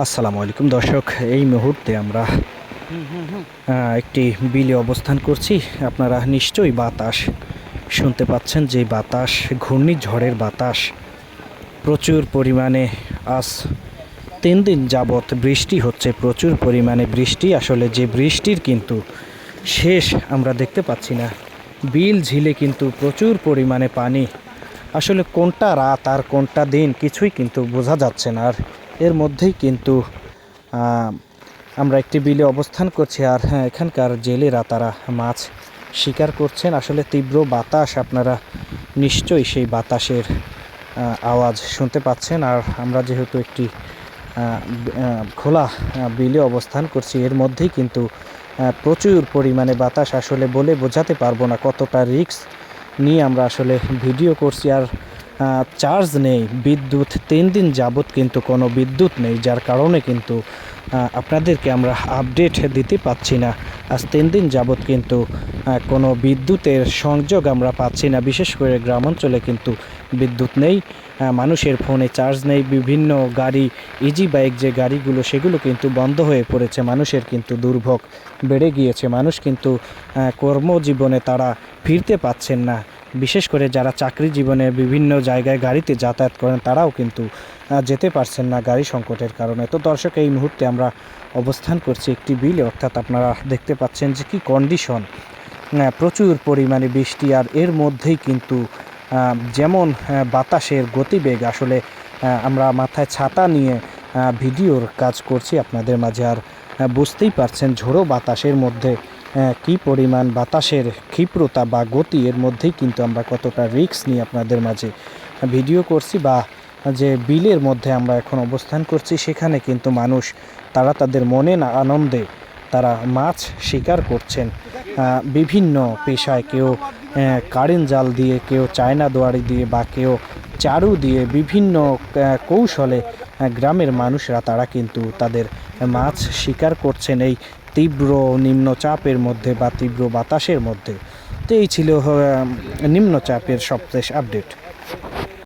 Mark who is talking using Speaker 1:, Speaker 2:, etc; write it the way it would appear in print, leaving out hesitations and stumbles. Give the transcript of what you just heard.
Speaker 1: আসসালামু আলাইকুম দর্শক, এই মুহূর্তে আমরা একটি বিলে অবস্থান করছি। আপনারা নিশ্চয়ই বাতাস শুনতে পাচ্ছেন, যে বাতাস ঘূর্ণিঝড়ের বাতাস। প্রচুর পরিমাণে আজ 3 দিন যাবৎ বৃষ্টি হচ্ছে, প্রচুর পরিমাণে বৃষ্টি। আসলে যে বৃষ্টির কিন্তু শেষ আমরা দেখতে পাচ্ছি না। বিল ঝিলে কিন্তু প্রচুর পরিমাণে পানি। আসলে কোনটা রাত আর কোনটা দিন কিছুই কিন্তু বোঝা যাচ্ছে না। আর এর মধ্যেই কিন্তু আমরা একটি বিলে অবস্থান করছি। আর হ্যাঁ, এখানকার জেলেরা তারা মাছ শিকার করছেন। আসলে তীব্র বাতাস, আপনারা নিশ্চয়ই সেই বাতাসের আওয়াজ শুনতে পাচ্ছেন। আর আমরা যেহেতু একটি খোলা বিলে অবস্থান করছি, এর মধ্যেই কিন্তু প্রচুর পরিমাণে বাতাস। আসলে বলে বোঝাতে পারবো না কতটা রিস্ক নিয়ে আমরা আসলে ভিডিও করছি। আর চার্জ নেই, বিদ্যুৎ 3 দিন যাবৎ কিন্তু কোনো বিদ্যুৎ নেই, যার কারণে কিন্তু আপনাদেরকে আমরা আপডেট দিতে পাচ্ছি না। আজ 3 দিন যাবৎ কিন্তু কোনো বিদ্যুতের সংযোগ আমরা পাচ্ছি না। বিশেষ করে গ্রামাঞ্চলে কিন্তু বিদ্যুৎ নেই, মানুষের ফোনে চার্জ নেই। বিভিন্ন গাড়ি, ইজি বাইক যে গাড়িগুলো, সেগুলো কিন্তু বন্ধ হয়ে পড়েছে। মানুষের কিন্তু দুর্ভোগ বেড়ে গিয়েছে। মানুষ কিন্তু কর্মজীবনে তারা ফিরতে পাচ্ছেন না। বিশেষ করে যারা চাকরি জীবনে বিভিন্ন জায়গায় গাড়িতে যাতায়াত করেন, তারাও কিন্তু যেতে পারছেন না গাড়ি সংকটের কারণে। তো দর্শক, এই মুহূর্তে আমরা অবস্থান করছি একটি বিলে, অর্থাৎ আপনারা দেখতে পাচ্ছেন যে কি কন্ডিশন। প্রচুর পরিমাণে বৃষ্টি, আর এর মধ্যেই কিন্তু যেমন বাতাসের গতিবেগ। আসলে আমরা মাথায় ছাতা নিয়ে ভিডিওর কাজ করছি আপনাদের মাঝে। আর বুঝতেই পারছেন ঝোড়ো বাতাসের মধ্যে কি পরিমাণ বাতাসের ক্ষিপ্রতা বা গতি, এর মধ্যেই কিন্তু আমরা কতটা রিস্ক নিয়ে আপনাদের মাঝে ভিডিও করছি। বা যে বিলের মধ্যে আমরা এখন অবস্থান করছি, সেখানে কিন্তু মানুষ তারা তাদের মনে না আনন্দে তারা মাছ শিকার করছেন। বিভিন্ন পেশায়, কেউ কারেন্ট জাল দিয়ে, কেউ চায়না দোয়ারি দিয়ে, বা কেউ চারু দিয়ে, বিভিন্ন কৌশলে গ্রামের মানুষরা তারা কিন্তু তাদের মাছ শিকার করছেন এই তীব্র নিম্নচাপের মধ্যে বা তীব্র বাতাসের মধ্যে। তো এই ছিল নিম্নচাপের সবশেষ আপডেট।